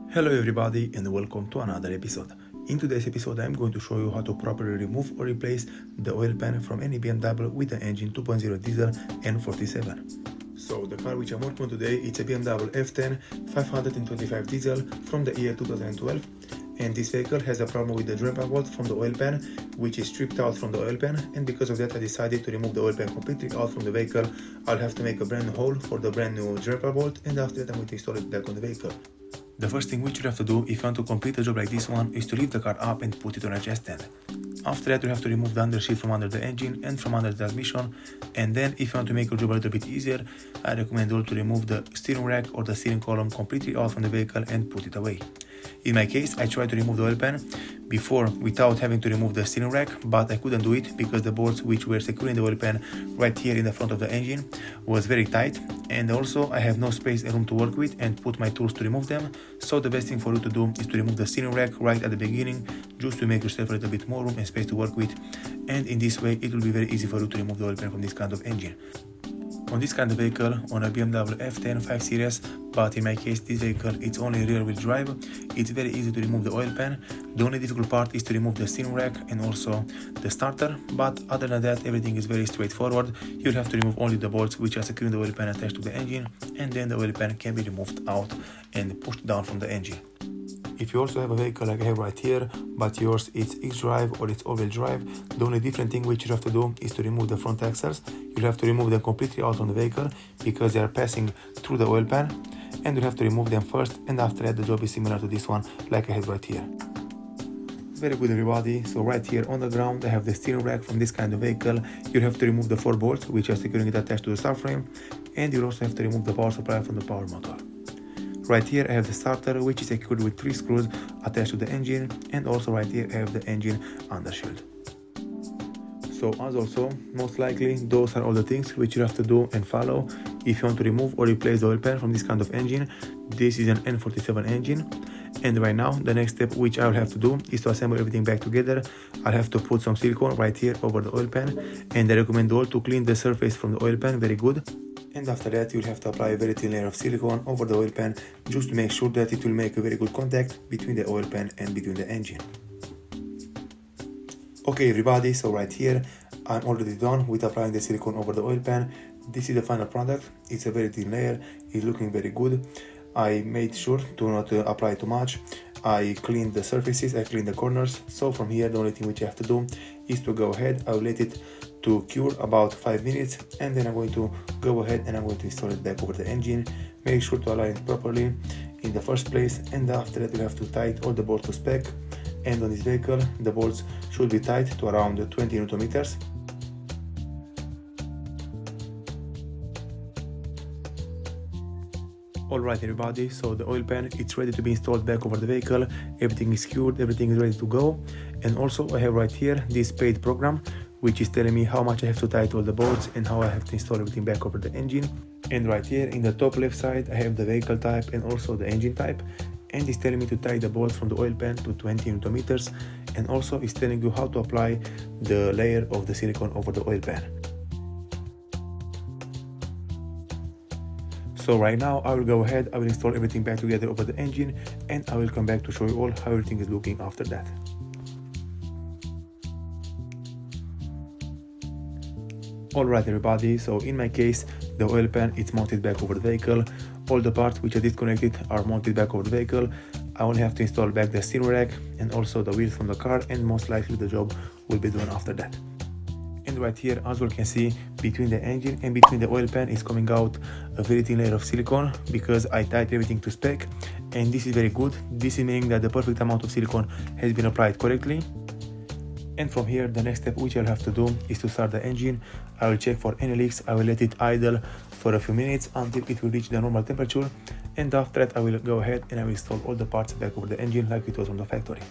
Hello everybody and welcome to another episode. In today's episode I'm going to show you how to properly remove or replace the oil pan from any BMW with an engine 2.0 diesel N47. So the car which I'm working on today is a BMW F10 525 diesel from the year 2012, and this vehicle has a problem with the draper bolt from the oil pan, which is stripped out from the oil pan, and because of that I decided to remove the oil pan completely out from the vehicle. I'll have to make a brand new hole for the brand new draper bolt, and after that I'm going to install it back on the vehicle. The first thing which you have to do if you want to complete a job like this one is to lift the car up and put it on a jet stand. After that you have to remove the undershield from under the engine and from under the transmission, and then if you want to make your job a little bit easier, I recommend you to remove the steering rack or the steering column completely out from the vehicle and put it away. In my case, I tried to remove the oil pan before without having to remove the steering rack, but I couldn't do it because the bolts which were securing the oil pan right here in the front of the engine was very tight, and also I have no space and room to work with and put my tools to remove them. So the best thing for you to do is to remove the steering rack right at the beginning, just to make yourself a little bit more room and space to work with, and in this way it will be very easy for you to remove the oil pan from this kind of engine. On this kind of vehicle, on a BMW F10 5 Series, but in my case this vehicle it's only rear wheel drive, it's very easy to remove the oil pan. The only difficult part is to remove the steering rack and also the starter, but other than that everything is very straightforward. You'll have to remove only the bolts which are securing the oil pan attached to the engine, and then the oil pan can be removed out and pushed down from the engine. If you also have a vehicle like I have right here, but yours it's X-drive or it's all-wheel drive, the only different thing which you have to do is to remove the front axles. You'll have to remove them completely out from the vehicle because they are passing through the oil pan, and you have to remove them first, and after that the job is similar to this one like I have right here. Very good everybody, so right here on the ground I have the steering rack from this kind of vehicle. You'll have to remove the 4 bolts which are securing it attached to the subframe, and you'll also have to remove the power supply from the power motor. Right here I have the starter which is secured with 3 screws attached to the engine, and also right here I have the engine undershield. So as also, most likely those are all the things which you have to do and follow if you want to remove or replace the oil pan from this kind of engine. This is an N47 engine, and right now the next step which I will have to do is to assemble everything back together. I'll have to put some silicone right here over the oil pan, and I recommend all to clean the surface from the oil pan very good. And after that you'll have to apply a very thin layer of silicone over the oil pan just to make sure that it will make a very good contact between the oil pan and between the engine. Okay everybody, so right here I'm already done with applying the silicone over the oil pan. This is the final product. It's a very thin layer, it's looking very good. I made sure to not apply too much. I cleaned the surfaces, I cleaned the corners. So from here the only thing which you have to do is to go ahead. I will let it to cure about 5 minutes, and then I'm going to go ahead and I'm going to install it back over the engine. Make sure to align it properly in the first place, and after that you have to tighten all the bolts to spec. And on this vehicle the bolts should be tight to around 20 Newton meters. Alright everybody, so the oil pan it's ready to be installed back over the vehicle. Everything is secured, everything is ready to go. And also I have right here this paid program which is telling me how much I have to tighten all the bolts and how I have to install everything back over the engine. And right here in the top left side I have the vehicle type and also the engine type, and it's telling me to tie the bolts from the oil pan to 20 Newton meters, and also it's telling you how to apply the layer of the silicone over the oil pan. So right now I will go ahead, I will install everything back together over the engine, and I will come back to show you all how everything is looking after that. Alright everybody, so in my case the oil pan is mounted back over the vehicle. All the parts which are disconnected are mounted back over the vehicle. I only have to install back the steering rack and also the wheels from the car, and most likely the job will be done after that. And right here as you can see, between the engine and between the oil pan is coming out a very thin layer of silicone because I tied everything to spec, and this is very good. This is meaning that the perfect amount of silicone has been applied correctly. And from here the next step which I'll have to do is to start the engine. I will check for any leaks. I will let it idle for a few minutes until it will reach the normal temperature, and after that I will go ahead and I will install all the parts back over the engine like it was on the factory.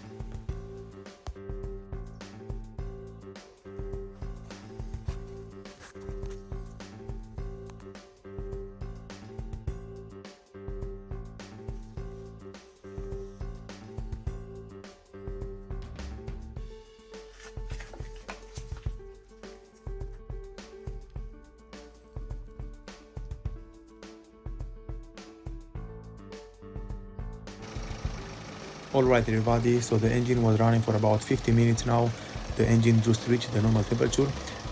Alright everybody, so the engine was running for about 50 minutes now. The engine just reached the normal temperature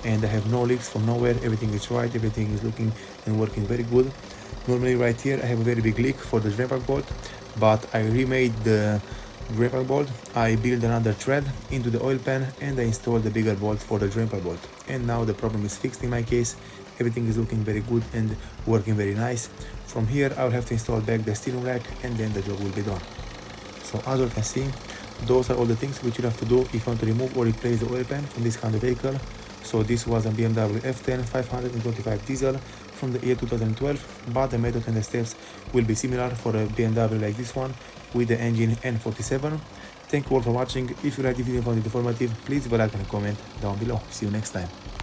and I have no leaks from nowhere. Everything is right, everything is looking and working very good. Normally right here I have a very big leak for the drain plug bolt, but I remade the drain plug bolt. I built another thread into the oil pan and I installed the bigger bolt for the drain plug bolt. And now the problem is fixed in my case. Everything is looking very good and working very nice. From here I will have to install back the steering rack and then the job will be done. So as you can see, those are all the things which you have to do if you want to remove or replace the oil pan from this kind of vehicle. So this was a BMW F10 525 diesel from the year 2012, but the method and the steps will be similar for a BMW like this one with the engine N47. Thank you all for watching. If you like the video and found it informative, please leave a like and a comment down below. See you next time.